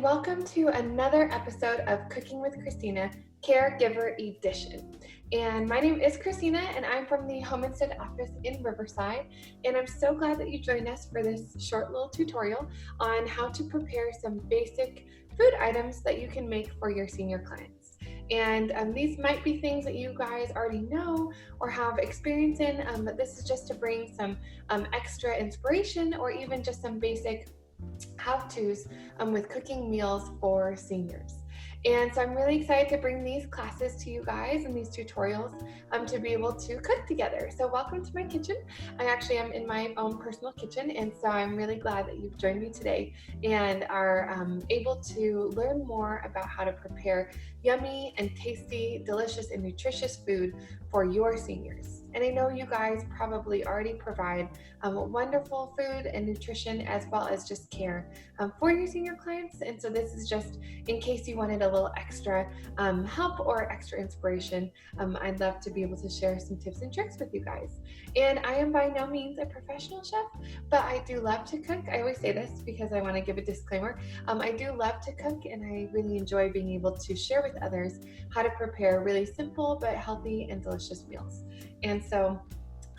welcome to another episode of Cooking with Christina, CAREGiver Edition. And my name is Christina, and I'm from the Homestead office in Riverside. And I'm so glad that you joined us for this short little tutorial on how to prepare some basic food items that you can make for your senior clients. And these might be things that you guys already know or have experience in, but this is just to bring some extra inspiration or even just some basic how-tos with cooking meals for seniors. And so I'm really excited to bring these classes to you guys and these tutorials to be able to cook together. So welcome to my kitchen. I actually am in my own personal kitchen, and so I'm really glad that you've joined me today and are able to learn more about how to prepare yummy and tasty, delicious and nutritious food for your seniors. And I know you guys probably already provide wonderful food and nutrition as well as just care for your senior clients. And so this is just in case you wanted a little extra help or extra inspiration. I'd love to be able to share some tips and tricks with you guys. And I am by no means a professional chef, but I do love to cook. I always say this because I want to give a disclaimer. I do love to cook, and I really enjoy being able to share with others how to prepare really simple but healthy and delicious meals. And so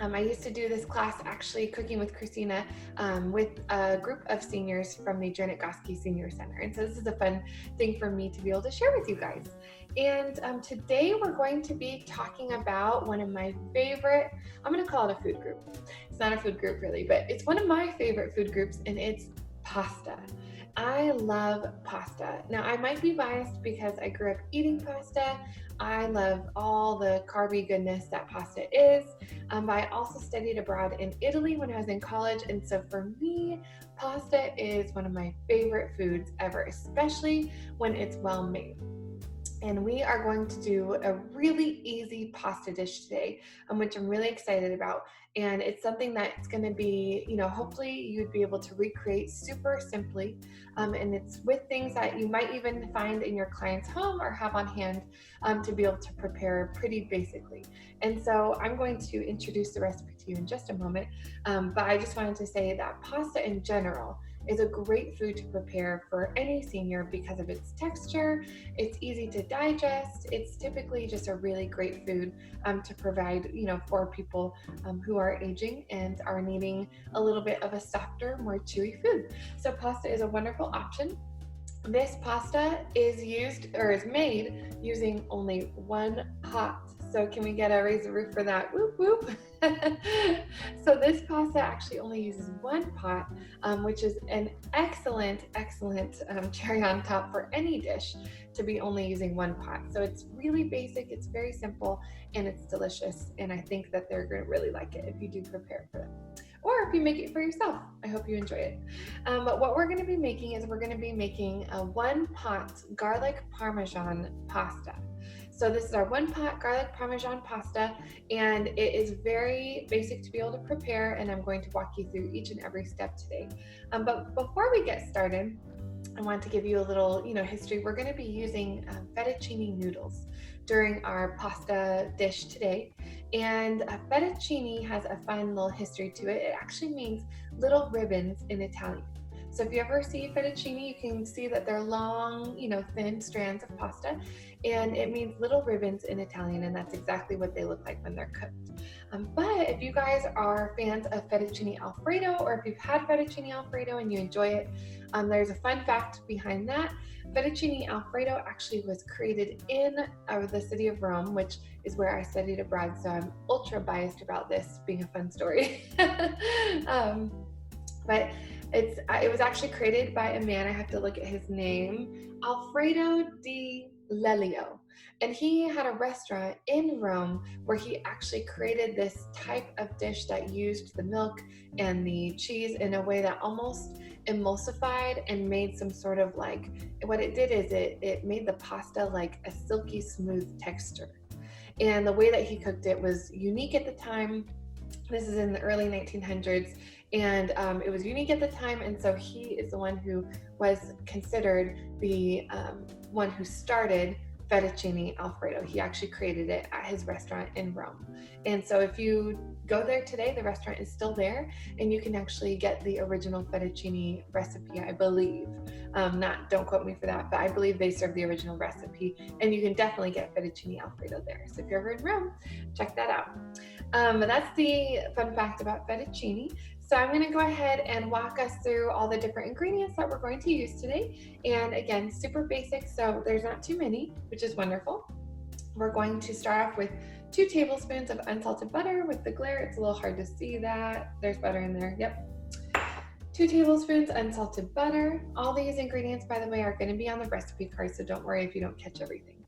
I used to do this class, actually, Cooking with Christina, with a group of seniors from the Janet Goski Senior Center. And so this is a fun thing for me to be able to share with you guys. And today we're going to be talking about one of my favorite, I'm going to call it a food group. It's not a food group really, but it's one of my favorite food groups, and it's pasta. I love pasta. Now, I might be biased because I grew up eating pasta. I love all the carby goodness that pasta is, but I also studied abroad in Italy when I was in college, and so for me, pasta is one of my favorite foods ever, especially when it's well made. And we are going to do a really easy pasta dish today, which I'm really excited about. And it's something that's going to be, hopefully you'd be able to recreate super simply. And it's with things that you might even find in your client's home or have on hand to be able to prepare pretty basically. And so I'm going to introduce the recipe to you in just a moment. But I just wanted to say that pasta in general is a great food to prepare for any senior because of its texture. It's easy to digest. It's typically just a really great food to provide, for people who are aging and are needing a little bit of a softer, more chewy food. So pasta is a wonderful option. This pasta is made using only one pot. So can we get a raise the roof for that? Whoop, whoop. So this pasta actually only uses one pot, which is an excellent cherry on top for any dish to be only using one pot. So it's really basic, it's very simple, and it's delicious. And I think that they're going to really like it if you do prepare it for them. Or if you make it for yourself. I hope you enjoy it. But what we're going to be making is we're going to be making a one pot garlic parmesan pasta. So this is our one pot garlic parmesan pasta, and it is very basic to be able to prepare, and I'm going to walk you through each and every step today. But before we get started, I want to give you a little, history. We're going to be using fettuccine noodles during our pasta dish today. And fettuccine has a fun little history to it. It actually means little ribbons in Italian. So if you ever see fettuccine, you can see that they're long, thin strands of pasta, and it means little ribbons in Italian, and that's exactly what they look like when they're cooked. But if you guys are fans of fettuccine Alfredo, or if you've had fettuccine Alfredo and you enjoy it, there's a fun fact behind that. Fettuccine Alfredo actually was created in the city of Rome, which is where I studied abroad, so I'm ultra biased about this being a fun story. But it was actually created by a man, I have to look at his name, Alfredo di Lelio. And he had a restaurant in Rome where he actually created this type of dish that used the milk and the cheese in a way that almost emulsified and made some sort of what it did is it made the pasta like a silky smooth texture. And the way that he cooked it was unique at the time. This is in the early 1900s, and it was unique at the time, and so he is the one who was considered the one who started fettuccine Alfredo. He actually created it at his restaurant in Rome. And so if you go there today, the restaurant is still there, and you can actually get the original fettuccine recipe, I believe. Don't quote me for that, but I believe they serve the original recipe, and you can definitely get fettuccine Alfredo there. So if you're ever in Rome, check that out. That's the fun fact about fettuccine. So I'm going to go ahead and walk us through all the different ingredients that we're going to use today. And again, super basic, so there's not too many, which is wonderful. We're going to start off with 2 tablespoons of unsalted butter. With the glare, it's a little hard to see that. There's butter in there. Yep. 2 tablespoons unsalted butter. All these ingredients, by the way, are going to be on the recipe card, so don't worry if you don't catch everything.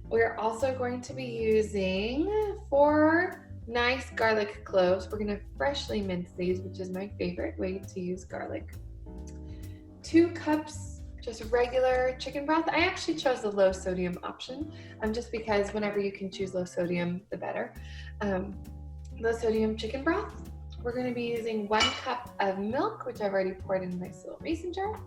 We're also going to be using 4 nice garlic cloves. We're going to freshly mince these, which is my favorite way to use garlic. 2 cups just regular chicken broth. I actually chose the low sodium option, just because whenever you can choose low sodium, the better. Low sodium chicken broth. We're going to be using 1 cup of milk, which I've already poured in a nice little mason jar,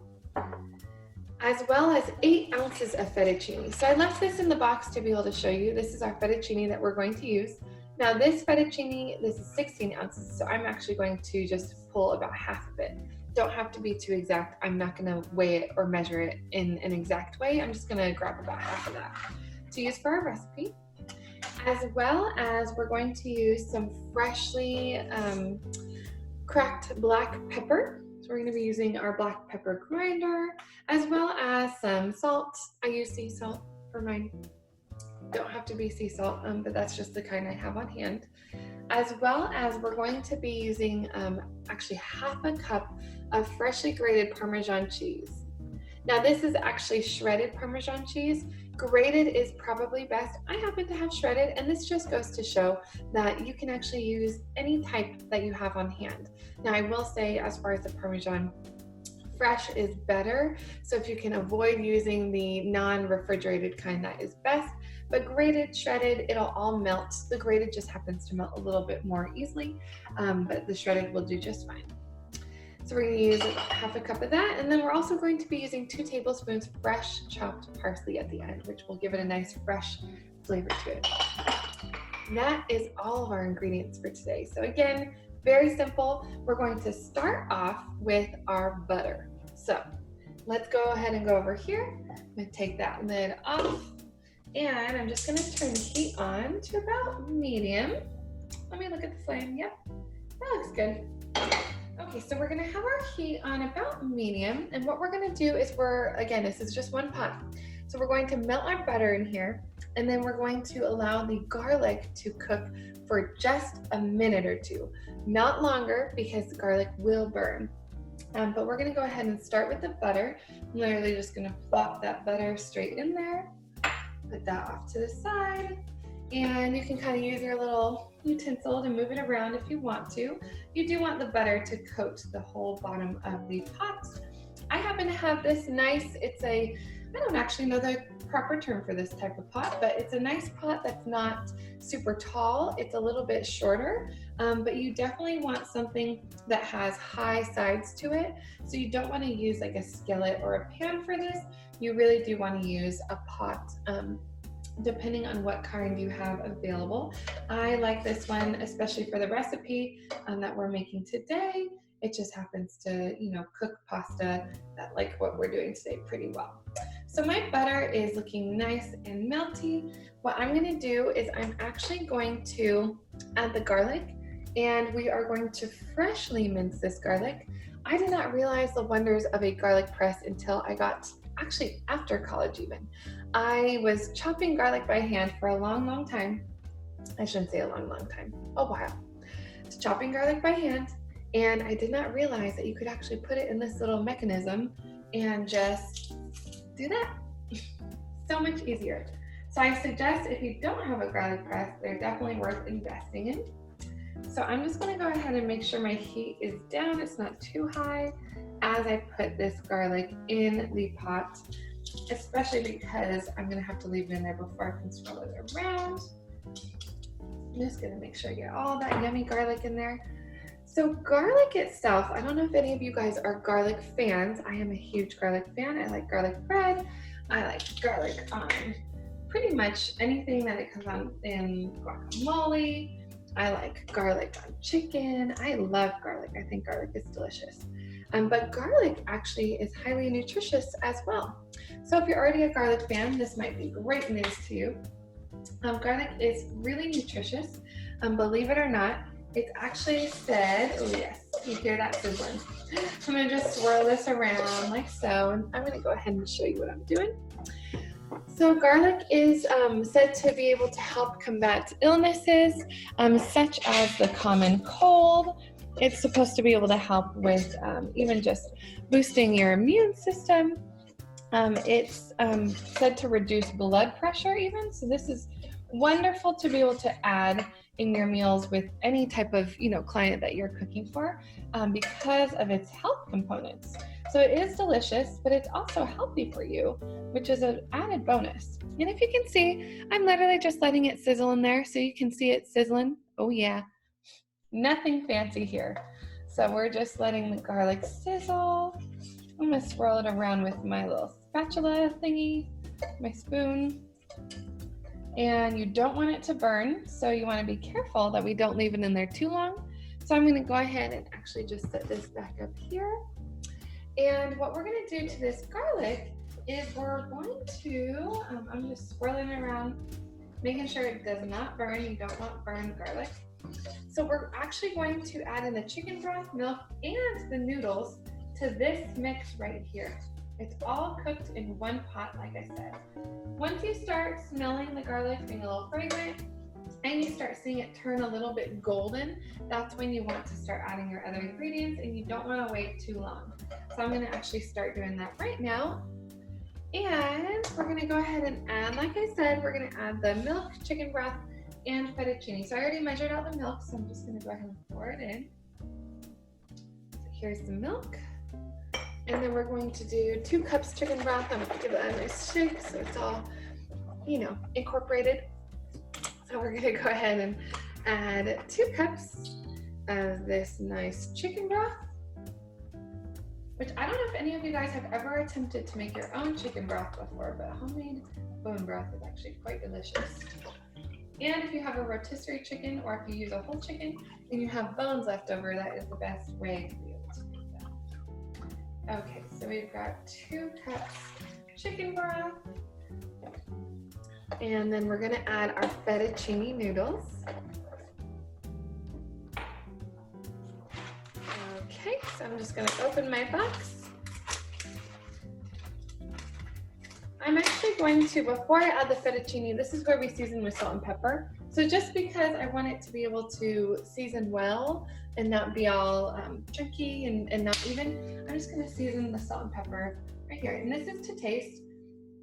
as well as 8 ounces of fettuccine. So I left this in the box to be able to show you. This is our fettuccine that we're going to use. Now this fettuccine, this is 16 ounces, so I'm actually going to just pull about half of it. Don't have to be too exact. I'm not going to weigh it or measure it in an exact way. I'm just going to grab about half of that to use for our recipe. As well as we're going to use some freshly cracked black pepper. So we're going to be using our black pepper grinder, as well as some salt. I use sea salt for mine. Don't have to be sea salt, but that's just the kind I have on hand. As well as we're going to be using actually half a cup of freshly grated Parmesan cheese. Now this is actually shredded Parmesan cheese. Grated is probably best. I happen to have shredded, and this just goes to show that you can actually use any type that you have on hand. Now I will say, as far as the Parmesan, fresh is better. So if you can avoid using the non-refrigerated kind, that is best. But grated, shredded, it'll all melt. The grated just happens to melt a little bit more easily, but the shredded will do just fine. So we're going to use half a cup of that, and then we're also going to be using 2 tablespoons fresh chopped parsley at the end, which will give it a nice fresh flavor to it. And that is all of our ingredients for today. So again, very simple. We're going to start off with our butter. So let's go ahead and go over here. I'm going to take that lid off, and I'm just going to turn the heat on to about medium. Let me look at the flame. Yep, that looks good. Okay, so we're gonna have our heat on about medium, and what we're gonna do is again, this is just 1 pot. So we're going to melt our butter in here, and then we're going to allow the garlic to cook for just a minute or 2. Not longer, because the garlic will burn. But we're gonna go ahead and start with the butter. I'm literally just gonna plop that butter straight in there, put that off to the side, and you can kind of use your little utensil to move it around if you want to. You do want the butter to coat the whole bottom of the pot. I happen to have this nice, I don't actually know the proper term for this type of pot, but it's a nice pot that's not super tall. It's a little bit shorter, but you definitely want something that has high sides to it. So you don't want to use like a skillet or a pan for this. You really do want to use a pot, depending on what kind you have available. I like this one, especially for the recipe that we're making today. It just happens to, cook pasta that, like what we're doing today, pretty well. So my butter is looking nice and melty. What I'm going to do is I'm actually going to add the garlic, and we are going to freshly mince this garlic. I did not realize the wonders of a garlic press until I got, actually after college even. I was chopping garlic by hand for a long, long time. I shouldn't say a long, long time, a while. I was chopping garlic by hand, and I did not realize that you could actually put it in this little mechanism and just do that. So much easier. So I suggest if you don't have a garlic press, they're definitely worth investing in. So I'm just gonna go ahead and make sure my heat is down, it's not too high, as I put this garlic in the pot, especially because I'm gonna have to leave it in there before I can swirl it around. I'm just gonna make sure I get all that yummy garlic in there. So garlic itself, I don't know if any of you guys are garlic fans. I am a huge garlic fan. I like garlic bread. I like garlic on pretty much anything that it comes on in guacamole. I like garlic on chicken. I love garlic. I think garlic is delicious. but garlic actually is highly nutritious as well. So if you're already a garlic fan, this might be great news to you. Garlic is really nutritious. Believe it or not, it's actually said, oh yes, you hear that sizzling. I'm gonna just swirl this around like so, and I'm gonna go ahead and show you what I'm doing. So garlic is said to be able to help combat illnesses such as the common cold. It's supposed to be able to help with even just boosting your immune system. It's said to reduce blood pressure even, so this is wonderful to be able to add in your meals with any type of client that you're cooking for because of its health components. So it is delicious, but it's also healthy for you, which is an added bonus. And if you can see, I'm literally just letting it sizzle in there so you can see it sizzling. Oh yeah, nothing fancy here. So we're just letting the garlic sizzle. I'm gonna swirl it around with my little spatula thingy, my spoon. And you don't want it to burn, so you want to be careful that we don't leave it in there too long. So I'm going to go ahead and actually just set this back up here. And what we're going to do to this garlic is we're going to, I'm just swirling it around, making sure it does not burn. You don't want burned garlic. So we're actually going to add in the chicken broth, milk, and the noodles to this mix right here. It's all cooked in one pot, like I said. Once you start smelling the garlic being a little fragrant and you start seeing it turn a little bit golden, that's when you want to start adding your other ingredients, and you don't want to wait too long. So I'm going to actually start doing that right now. And we're going to go ahead and add, like I said, we're going to add the milk, chicken broth, and fettuccine. So I already measured out the milk, so I'm just going to go ahead and pour it in. So here's the milk. And then we're going to do 2 cups chicken broth. I'm going to give it a nice shake so it's all, incorporated. So we're going to go ahead and add 2 cups of this nice chicken broth, which I don't know if any of you guys have ever attempted to make your own chicken broth before, but homemade bone broth is actually quite delicious. And if you have a rotisserie chicken, or if you use a whole chicken and you have bones left over, that is the best way to be able to make that. Okay, so we've got 2 cups chicken broth, and then we're gonna add our fettuccine noodles. Okay, so I'm just gonna open my box. I'm actually going to, before I add the fettuccine, this is where we season with salt and pepper. So just because I want it to be able to season well and not be all chunky and not even, I'm just gonna season the salt and pepper right here. And this is to taste.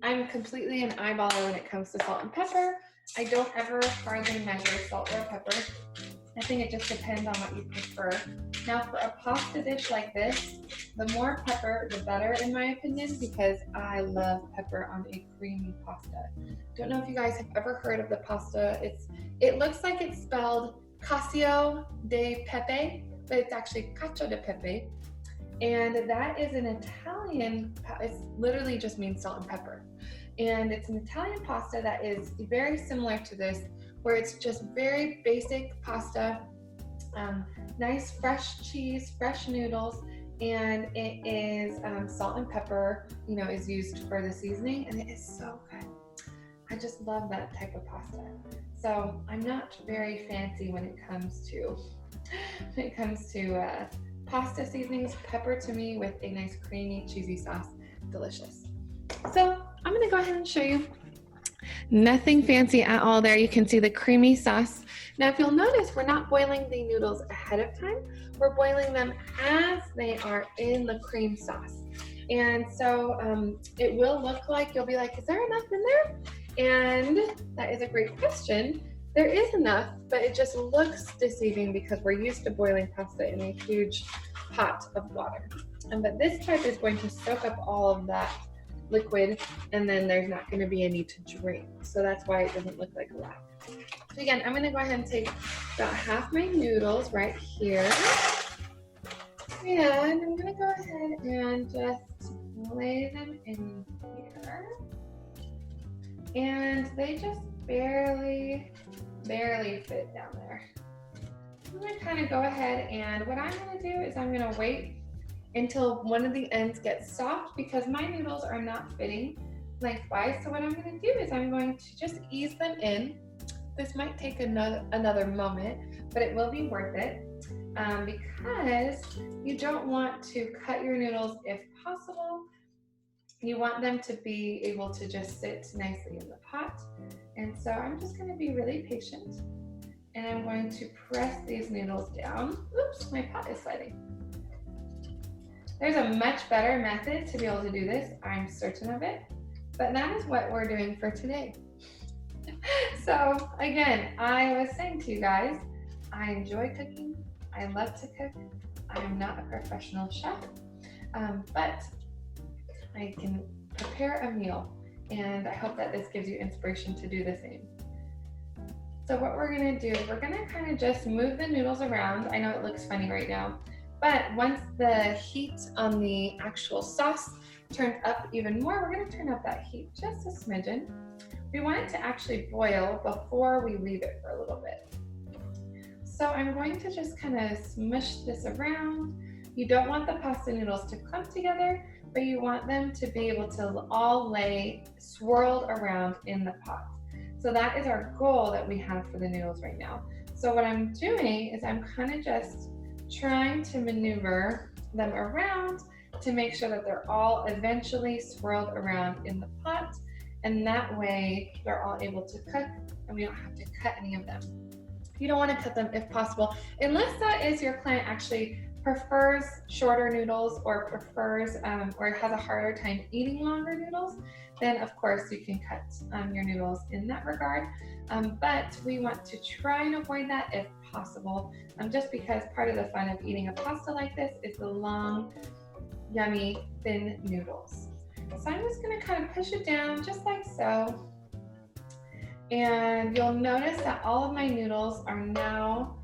I'm completely an eyeballer when it comes to salt and pepper. I don't ever hardly measure salt or pepper. I think it just depends on what you prefer. Now for a pasta dish like this, the more pepper, the better in my opinion, because I love pepper on a creamy pasta. Don't know if you guys have ever heard of the pasta. It looks like it's spelled cacio de pepe, but it's actually cacio de pepe. And that is an Italian, it literally just means salt and pepper. And it's an Italian pasta that is very similar to this, where it's just very basic pasta, nice fresh cheese, fresh noodles, and it is salt and pepper, is used for the seasoning, and it is so good. I just love that type of pasta. So I'm not very fancy when it comes to pasta seasonings. Pepper to me with a nice creamy cheesy sauce, delicious. So I'm gonna go ahead and show you. Nothing fancy at all there. You can see the creamy sauce. Now if you'll notice, we're not boiling the noodles ahead of time. We're boiling them as they are in the cream sauce. And so it will look like, you'll be like, is there enough in there? And that is a great question. There is enough, but it just looks deceiving because we're used to boiling pasta in a huge pot of water. But this type is going to soak up all of that liquid, and then there's not going to be any to drain. So that's why it doesn't look like a lot. So again, I'm going to go ahead and take about half my noodles right here. And I'm going to go ahead and just lay them in here. And they just barely fit down there. I'm going to kind of go ahead, and what I'm going to do is I'm going to wait until one of the ends gets soft, because my noodles are not fitting lengthwise. So what I'm going to do is I'm going to just ease them in. This might take another moment, but it will be worth it, because you don't want to cut your noodles if possible. You want them to be able to just sit nicely in the pot. And so I'm just going to be really patient, and I'm going to press these noodles down. Oops, my pot is sliding. There's a much better method to be able to do this, I'm certain of it, but that is what we're doing for today. So again, I was saying to you guys, I enjoy cooking. I love to cook. I'm not a professional chef, but I can prepare a meal, and I hope that this gives you inspiration to do the same. So what we're gonna do is we're gonna kind of just move the noodles around. I know it looks funny right now, but once the heat on the actual sauce turns up even more, we're gonna turn up that heat just a smidgen. We want it to actually boil before we leave it for a little bit. So I'm going to just kind of smush this around. You don't want the pasta noodles to clump together, but you want them to be able to all lay swirled around in the pot. So that is our goal that we have for the noodles right now. So what I'm doing is I'm kind of just trying to maneuver them around to make sure that they're all eventually swirled around in the pot. And that way they're all able to cook, and we don't have to cut any of them. You don't want to cut them if possible, unless that is your client actually prefers shorter noodles or prefers or has a harder time eating longer noodles. Then of course you can cut your noodles in that regard. But we want to try and avoid that if possible, just because part of the fun of eating a pasta like this is the long, yummy, thin noodles. So I'm just going to kind of push it down just like so. And you'll notice that all of my noodles are now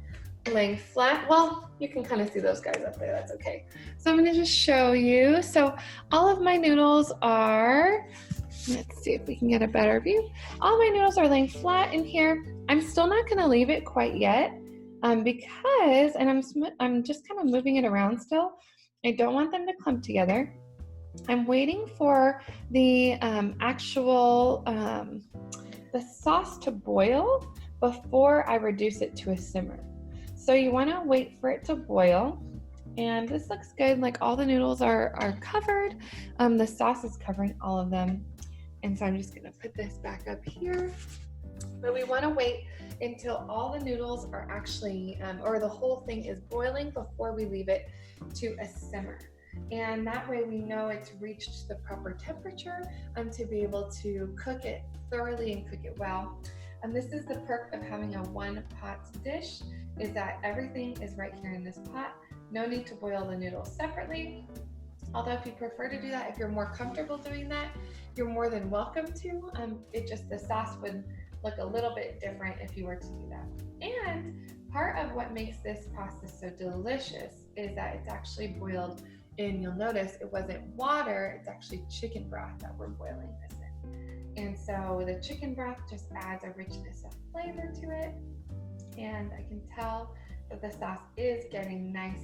laying flat. Well, you can kind of see those guys up there, that's okay. So I'm going to just show you. So all of my noodles are, let's see if we can get a better view. All my noodles are laying flat in here. I'm still not going to leave it quite yet because, and I'm just kind of moving it around still. I don't want them to clump together. I'm waiting for the actual the sauce to boil before I reduce it to a simmer. So you want to wait for it to boil, and this looks good. Like all the noodles are covered. The sauce is covering all of them, and so I'm just going to put this back up here. But we want to wait until all the noodles are actually, or the whole thing is boiling before we leave it to a simmer. And that way we know it's reached the proper temperature to be able to cook it thoroughly and cook it well. And this is the perk of having a one pot dish, is that everything is right here in this pot. No need to boil the noodles separately. Although if you prefer to do that, if you're more comfortable doing that, you're more than welcome to. The sauce would look a little bit different if you were to do that. And part of what makes this pasta so delicious is that it's actually boiled in, you'll notice it wasn't water, it's actually chicken broth that we're boiling this in. And so the chicken broth just adds a richness of flavor to it. And I can tell that the sauce is getting nice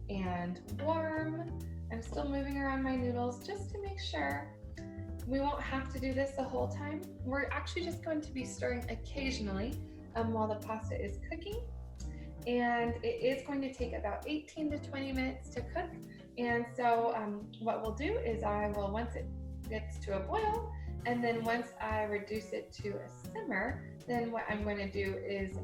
and warm. I'm still moving around my noodles just to make sure. We won't have to do this the whole time. We're actually just going to be stirring occasionally while the pasta is cooking. And it is going to take about 18 to 20 minutes to cook. And so what we'll do is once it gets to a boil, and then once I reduce it to a simmer, then what I'm going to do is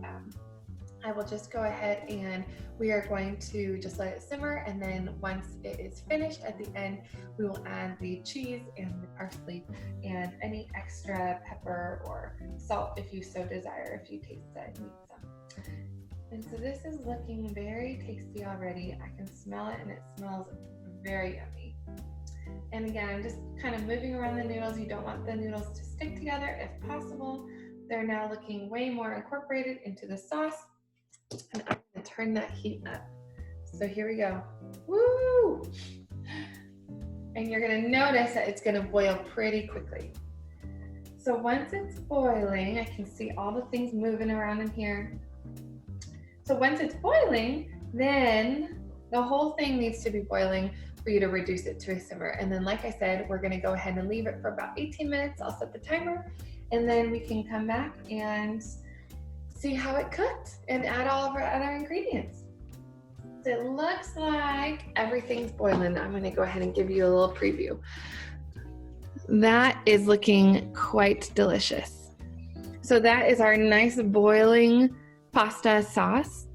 I will just go ahead and we are going to just let it simmer, and then once it is finished at the end, we will add the cheese and the parsley and any extra pepper or salt if you so desire, if you taste that and need some. And so this is looking very tasty already. I can smell it and it smells very yummy. And again, I'm just kind of moving around the noodles. You don't want the noodles to stick together if possible. They're now looking way more incorporated into the sauce. And I'm going to turn that heat up. So here we go. Woo! And you're going to notice that it's going to boil pretty quickly. So once it's boiling, I can see all the things moving around in here. So once it's boiling, then the whole thing needs to be boiling for you to reduce it to a simmer. And then, like I said, we're gonna go ahead and leave it for about 18 minutes. I'll set the timer, and then we can come back and see how it cooked and add all of our other ingredients. So it looks like everything's boiling. I'm gonna go ahead and give you a little preview. That is looking quite delicious. So that is our nice boiling pasta sauce.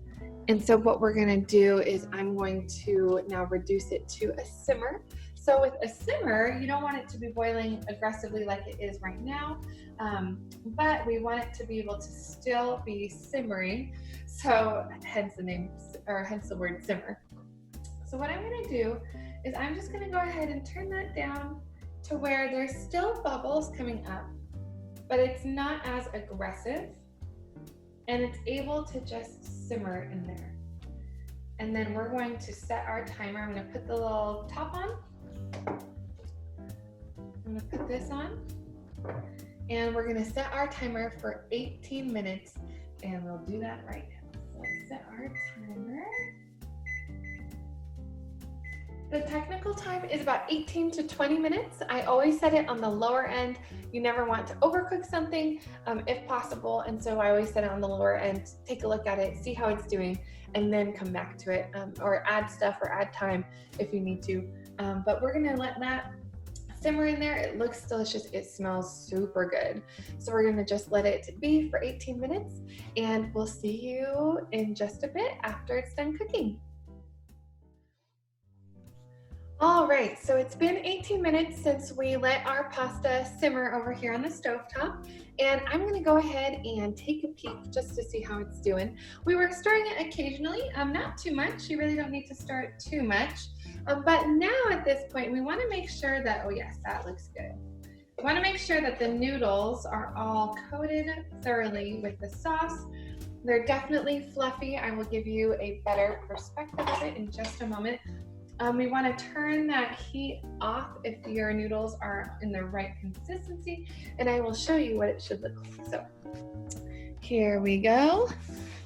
And so what we're gonna do is I'm going to now reduce it to a simmer. So with a simmer, you don't want it to be boiling aggressively like it is right now, but we want it to be able to still be simmering. So hence the name, or hence the word simmer. So what I'm gonna do is I'm just gonna go ahead and turn that down to where there's still bubbles coming up, but it's not as aggressive, and it's able to just simmer in there. And then we're going to set our timer. I'm gonna put the little top on. I'm gonna put this on, and we're gonna set our timer for 18 minutes, and we'll do that right now. So let's set our timer. The technical time is about 18 to 20 minutes. I always set it on the lower end. You never want to overcook something if possible, and so I always set it on the lower end. Take a look at it, see how it's doing, and then come back to it, or add stuff or add time if you need to. But we're gonna let that simmer in there. It looks delicious. It smells super good. So we're gonna just let it be for 18 minutes, and we'll see you in just a bit after it's done cooking. All right, so it's been 18 minutes since we let our pasta simmer over here on the stovetop, and I'm gonna go ahead and take a peek just to see how it's doing. We were stirring it occasionally, not too much. You really don't need to stir it too much, but now at this point, we wanna make sure that, oh yes, that looks good. We wanna make sure that the noodles are all coated thoroughly with the sauce. They're definitely fluffy. I will give you a better perspective of it in just a moment. We want to turn that heat off if your noodles are in the right consistency, and I will show you what it should look like. So here we go.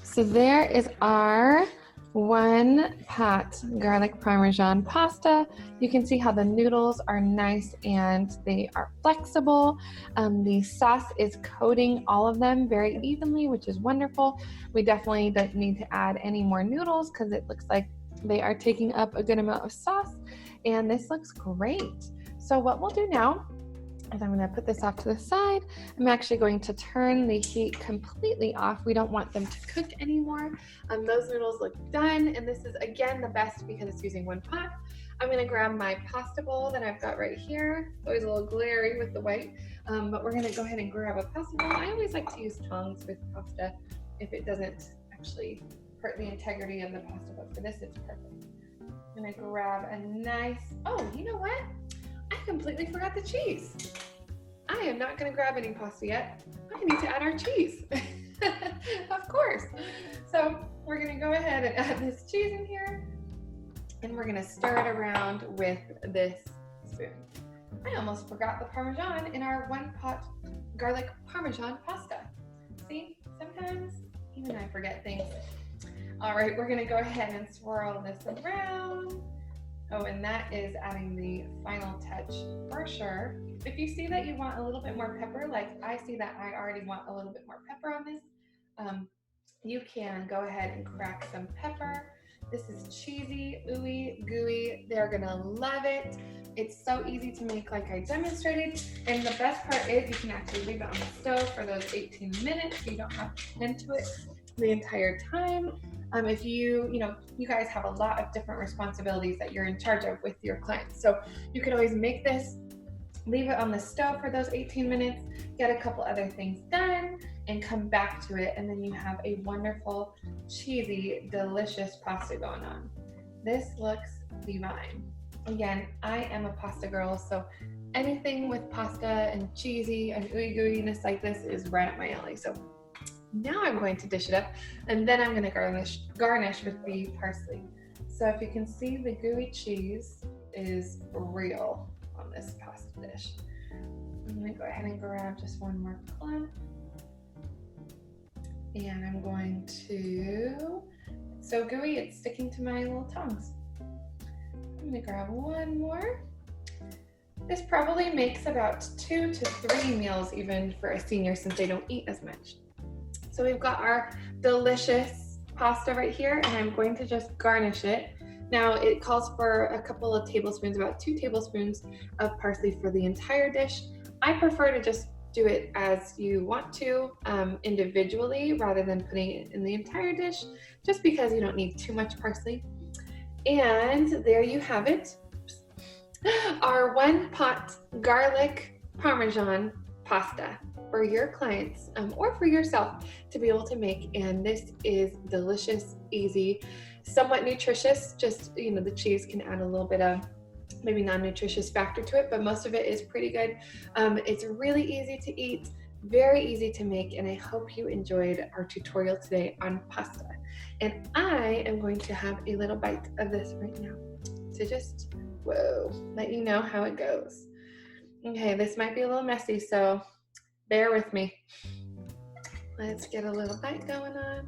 So there is our 1-pot garlic parmesan pasta. You can see how the noodles are nice and they are flexible. The sauce is coating all of them very evenly, which is wonderful. We definitely don't need to add any more noodles because it looks like they are taking up a good amount of sauce, and this looks great. So what we'll do now is I'm going to put this off to the side. I'm actually going to turn the heat completely off. We don't want them to cook anymore. Those noodles look done, and this is again the best because it's using 1 pot. I'm going to grab my pasta bowl that I've got right here. It's always a little glary with the white, but we're going to go ahead and grab a pasta bowl. I always like to use tongs with pasta if it doesn't actually hurt the integrity of the pasta, but for this it's perfect. I'm gonna grab a nice, oh, you know what? I completely forgot the cheese. I am not gonna grab any pasta yet. I need to add our cheese. Of course. So we're gonna go ahead and add this cheese in here, and we're gonna stir it around with this spoon. I almost forgot the Parmesan in our 1-pot garlic Parmesan pasta. See, sometimes even I forget things. All right, we're gonna go ahead and swirl this around. Oh, and that is adding the final touch for sure. If you see that you want a little bit more pepper, like I see that I already want a little bit more pepper on this, you can go ahead and crack some pepper. This is cheesy, ooey, gooey. They're gonna love it. It's so easy to make like I demonstrated. And the best part is you can actually leave it on the stove for those 18 minutes. You don't have to tend to it the entire time. If you guys have a lot of different responsibilities that you're in charge of with your clients. So you could always make this, leave it on the stove for those 18 minutes, get a couple other things done, and come back to it. And then you have a wonderful, cheesy, delicious pasta going on. This looks divine. Again, I am a pasta girl, so anything with pasta and cheesy and ooey gooeyness like this is right up my alley. So now I'm going to dish it up, and then I'm going to garnish with the parsley. So if you can see, the gooey cheese is real on this pasta dish. I'm going to go ahead and grab just one more clump, and I'm going to, it's so gooey it's sticking to my little tongs. I'm gonna grab one more. This probably makes about 2 to 3 meals even for a senior since they don't eat as much. So we've got our delicious pasta right here, and I'm going to just garnish it. Now it calls for a couple of tablespoons, about 2 tablespoons of parsley for the entire dish. I prefer to just do it as you want to, individually, rather than putting it in the entire dish, just because you don't need too much parsley. And there you have it, our 1-pot garlic parmesan pasta for your clients, or for yourself to be able to make. And this is delicious, easy, somewhat nutritious. Just, the cheese can add a little bit of maybe non-nutritious factor to it, but most of it is pretty good. It's really easy to eat, very easy to make, and I hope you enjoyed our tutorial today on pasta. And I am going to have a little bite of this right now to just, let you know how it goes. Okay, this might be a little messy, so bear with me. Let's get a little bite going on.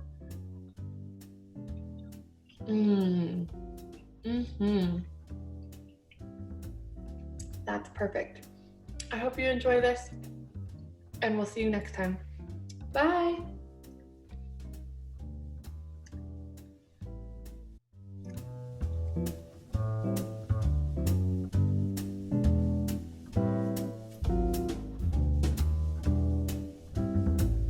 That's perfect. I hope you enjoy this, and we'll see you next time. Bye.